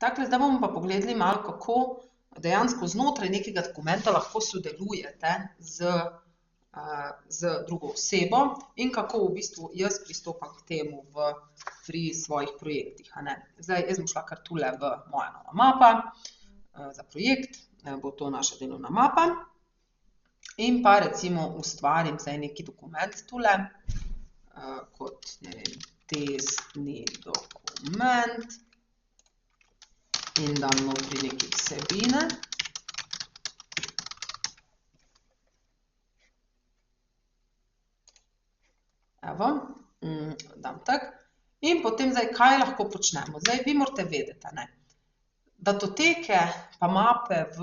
Takle, zdaj bomo pa pogledali malo, kako dejansko znotraj nekega dokumenta lahko sodelujete z drugo osebo in kako v bistvu jaz pristopam k temu pri svojih projektih. Zdaj, jaz bom šla kar tule v moja nova mapa za projekt, bo to naša delovna mapa in pa recimo ustvarim zdaj neki dokument tule, kot, ne vem, testni dokument in dam notri neke vsebine. Evo, dam tak. In potem zdaj, kaj lahko počnemo? Zdaj, vi morate vedeti, datoteke pa mape v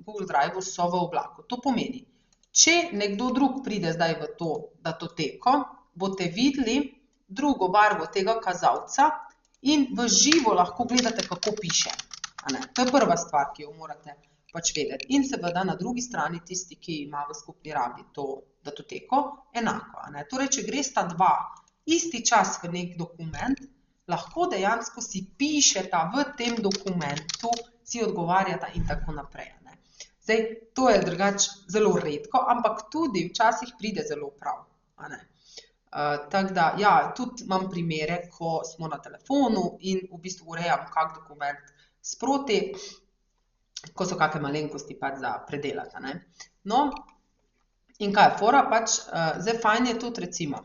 Google Drive so v oblaku. To pomeni, če nekdo drug pride zdaj v to datoteko, boste videli drugo barvo tega kazalca in v živo lahko gledate, kako piše. To je prva stvar, ki jo morate pač vedeti. In seveda na drugi strani tisti, ki ima v skupni rabi to datoteko, enako. Torej, če gresta dva isti čas v nek dokument, lahko dejansko si pišeta v tem dokumentu, si odgovarjata in tako naprej. Zdaj, to je drugače zelo redko, ampak tudi včasih pride zelo prav. Tako da, ja, tudi imam primere, ko smo na telefonu in v bistvu urejam kak dokument sproti, ko so kake malenkosti pač za predelati. No, in kaj je fora pač, zdaj fajn je tudi recimo,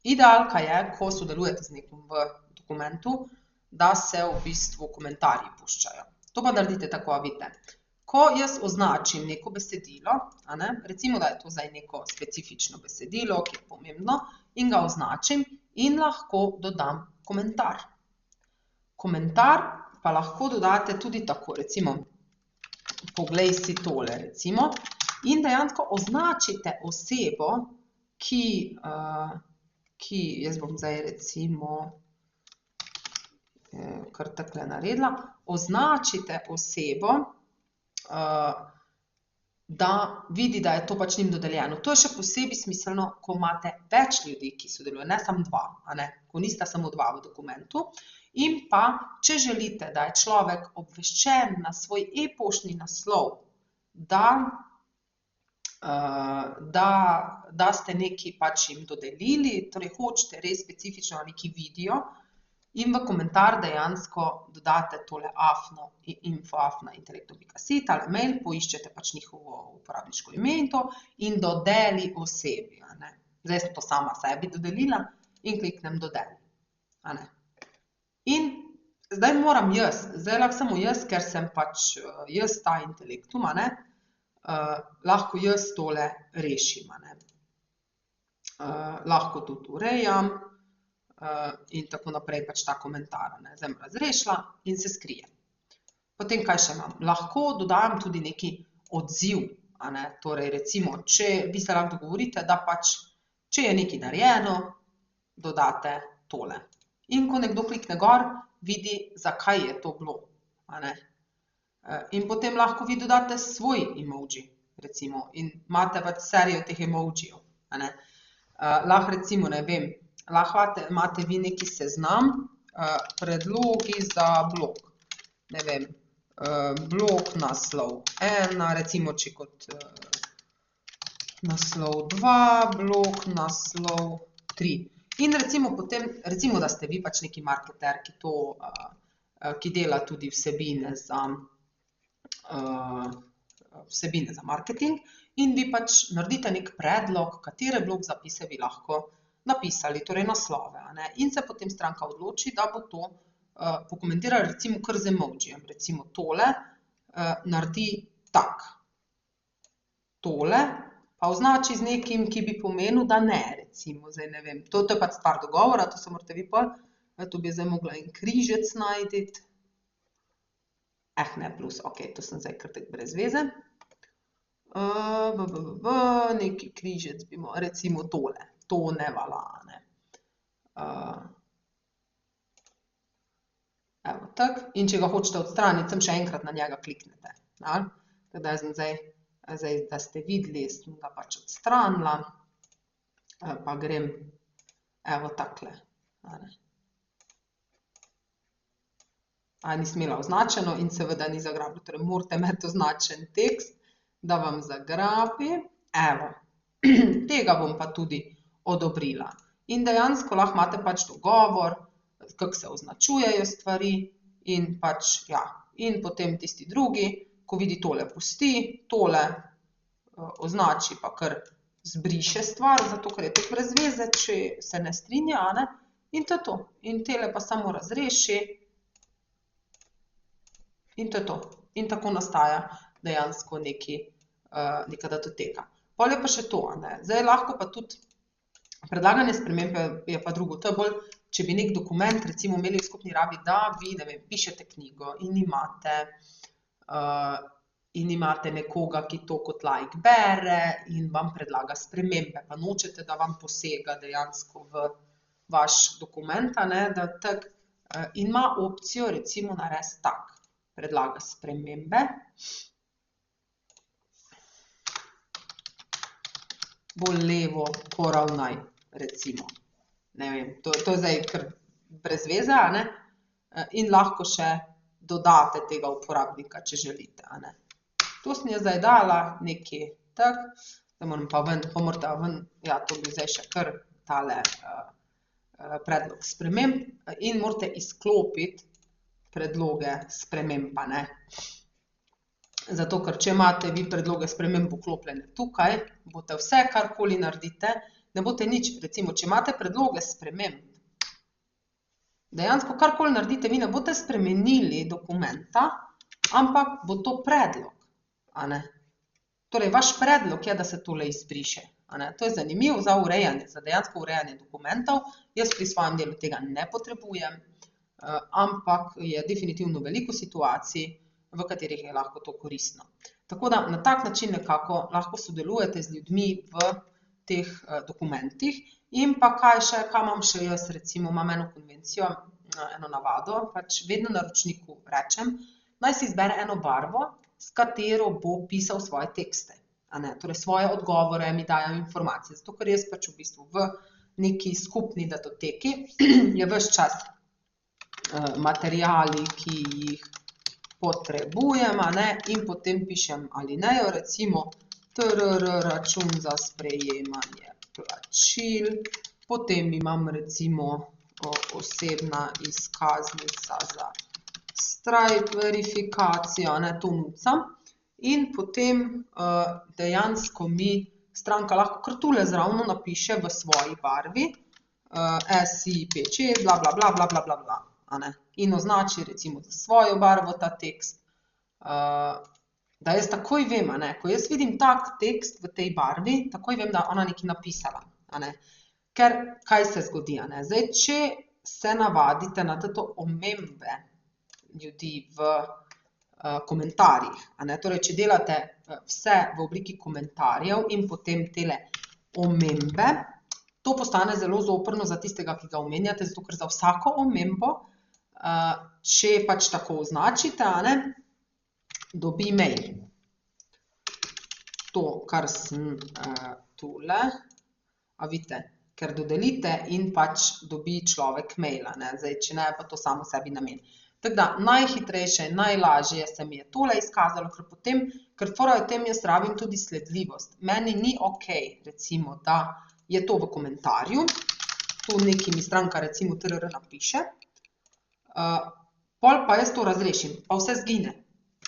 idealka je, ko sodelujete z nekom v dokumentu, da se v bistvu komentarji puščajo. To pa naredite tako, vidite. Ko jaz označim neko besedilo, recimo, da je to zdaj neko specifično besedilo, ki je pomembno, in ga označim in lahko dodam komentar. Komentar pa lahko dodate tudi tako, recimo, poglej si tole, recimo, in dejansko označite osebo, jaz bom zdaj recimo kar takle naredila, označite osebo, da vidi, da je to pač njim dodeljeno. To je še posebej smiselno, ko imate več ljudi, ki sodelujo, ne samo dva, ko nista samo dva v dokumentu. In pa, če želite, da je človek obveščen na svoj e-poštni naslov, da ste nekaj pač jim dodelili, torej hočete res specifično neki vidijo, in v komentar dejansko dodate tole info@intelektum.si, tale mail, poiščete pač njihovo uporabniško ime in to, in dodeli osebi. Zdaj sem to sama sebi dodelila in kliknem dodeli. In zdaj moram jaz, zdaj lahko samo jaz, ker sem pač jaz ta Intelektum, lahko jaz tole rešim. Lahko tudi urejam in tako naprej pač ta komentar. Zdaj sem razrešila in se skrije. Potem kaj še imam? Lahko dodam tudi neki odziv. Torej recimo, če vi se lahko dogovorite, da pač, če je nekaj narejeno, dodate tole. In ko nekdo klikne gor, vidi, zakaj je to bilo. In potem lahko vi dodate svoj emoji, recimo, in imate pač serijo teh emojijev. Lahko recimo, ne vem, lahko imate vi neki seznam, predlogi za blog. Ne vem, blog naslov 1, recimo, če kot naslov 2, blog naslov 3. In recimo potem, recimo, da ste vi pač neki marketer, ki dela tudi vsebine za marketing in vi pač naredite nek predlog, katere blog zapise bi lahko napisali, torej naslove. In se potem stranka odloči, da bo to pokomentirala recimo kar z emojijem. Recimo tole naredi tak. Tole pa označi z nekim, ki bi pomenil, da ne, recimo, zdaj ne vem. To je pač stvar dogovora, to se morate vi pol, to bi zdaj mogla en križec najti. Ne plus, okej, to sem zdaj kar tako brez veze. Neki križec bi recimo tole. To ne vala. Evo, tako. In če ga hočete odstraniti, sem še enkrat na njega kliknete. Tako da zdaj, da ste videli, sem ga pač odstranila, pa grem, evo takle. ni smela označeno in seveda ni zagrabilo. Torej, morate imeti označen tekst, da vam zagrabi. Evo, tega bom pa tudi odobrila. In dejansko lahko imate pač dogovor, kako se označujejo stvari in pač, ja, in potem tisti drugi, ko vidi tole pusti, tole označi pa kar zbriše stvar, zato ker je to brez veze, če se ne strinja, a ne? In to je to. In tele pa samo razreši. In to je to. In tako nastaja dejansko neka datoteka. Pol je pa še to, a ne? Zdaj lahko pa tudi predlagane spremembe je pa drugo. To je bolj, če bi nek dokument recimo imeli v skupni rabi, da vi, ne vem, pišete knjigo in imate nekoga, ki to kot laik bere in vam predlaga spremembe, pa nočete, da vam posega dejansko v vaš dokument, a ne, da tako, in ima opcijo recimo narediti tak, predlaga spremembe. Bolj levo poravnaj, recimo. Ne vem, to je zdaj kar brez veze, a ne, in lahko še dodate tega uporabnika, če želite, a ne. To sem jaz zdaj dala, nekaj tak, da moram pa ven, pa morate ven, ja, to bi zdaj še kar tale predlog sprememb in morate izklopiti predloge sprememb, a ne. Zato, ker če imate vi predloge sprememb vklopljene tukaj, boste vse, karkoli naredite, ne boste nič, recimo, če imate predloge sprememb, dejansko karkoli naredite, vi ne boste spremenili dokumenta, ampak bo to predlog, a ne. Torej, vaš predlog je, da se tole izbriše, a ne. To je zanimivo za urejanje, za dejansko urejanje dokumentov. Jaz pri svojem delu tega ne potrebujem, ampak je definitivno veliko situacij, v katerih je lahko to koristno. Tako da na tak način nekako lahko sodelujete z ljudmi v teh dokumentih. In pa kaj imam še jaz, recimo imam eno konvencijo, eno navado, pač vedno naročniku rečem, naj si izbere eno barvo, s katero bo pisal svoje tekste, a ne, torej svoje odgovore, mi dajo informacije, zato ker jaz pač v bistvu v neki skupni datoteki je ves čas materiali, ki jih potrebujem, a ne, in potem pišem alinejo, recimo račun za sprejemanje plačil, potem imam recimo osebna izkaznica za Stripe verifikacijo, a ne, to nucam, in potem dejansko mi stranka lahko kar tule zravno napiše v svoji barvi, SI56, bla, bla, bla, bla, bla, bla, bla, a ne, in označi recimo za svojo barvo ta tekst, da jaz takoj vem, a ne, ko jaz vidim tak tekst v tej barvi, takoj vem, da ona nekaj napisala, a ne, ker kaj se zgodi, a ne, zdaj, če se navadite na to omembe ljudi v komentarjih, a ne, torej, če delate vse v obliki komentarjev in potem tele omembe, to postane zelo zoprno za tistega, ki ga omenjate, zato ker za vsako omembo, če pač tako označite, a ne, dobi mail. To, kar sem tule, a vidite, ker dodelite in pač dobi človek mail, a ne, zdaj, če ne, pa to samo sebi namen. Tako da, najhitrejše, najlažje se mi je tole izkazalo, ker potem, ker fora v tem jaz rabim tudi sledljivost. Meni ni okej, recimo, da je to v komentarju, tu nekaj mi stranka recimo trr napiše, pol pa jaz to razrešim, pa vse zgine.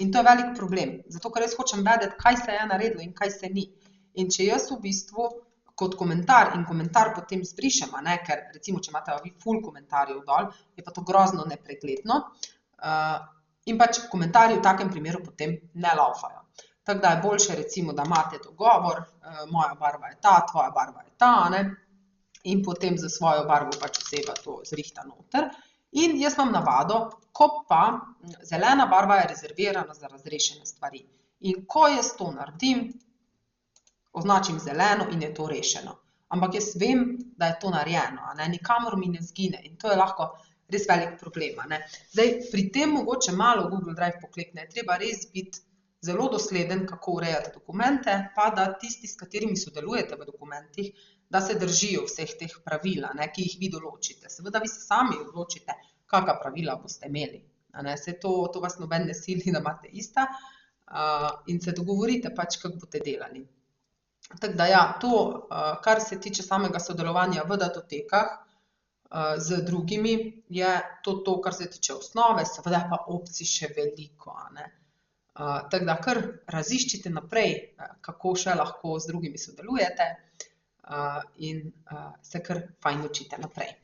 In to je velik problem, zato ker jaz hočem vedeti, kaj se je naredilo in kaj se ni. In če jaz v bistvu kot komentar in komentar potem zbrišem, a ne, ker recimo, če imate vi ful komentarjev dol, je pa to grozno nepregledno, in pač komentarji v takem primeru potem ne laufajo. Tako da je boljše recimo, da imate dogovor, moja barva je ta, tvoja barva je ta, a ne, in potem za svojo barvo pač oseba to zrihta noter. In jaz imam navado, ko pa zelena barva je rezervirana za razrešene stvari. In ko jaz to naredim, označim zeleno in je to rešeno. Ampak jaz vem, da je to narejeno, a ne, nikamor mi ne zgine in to je lahko res velik problem, a ne. Zdaj, pri tem mogoče malo Google Drive poklekne, treba res biti zelo dosleden, kako urejate dokumente, pa da tisti, s katerimi sodelujete v dokumentih, da se držijo vseh teh pravil, a ne, ki jih vi določite. Seveda vi se sami odločite, kakšna pravila boste imeli, Saj to vas noben ne sili, da imate ista, in se dogovorite pač, kako boste delali. Tako da ja, to, kar se tiče samega sodelovanja v datotekah, z drugimi, je to, kar se tiče osnove, seveda pa opcij še veliko, tako da kar raziščite naprej, kako še lahko z drugimi sodelujete, in se kar fajn učite naprej.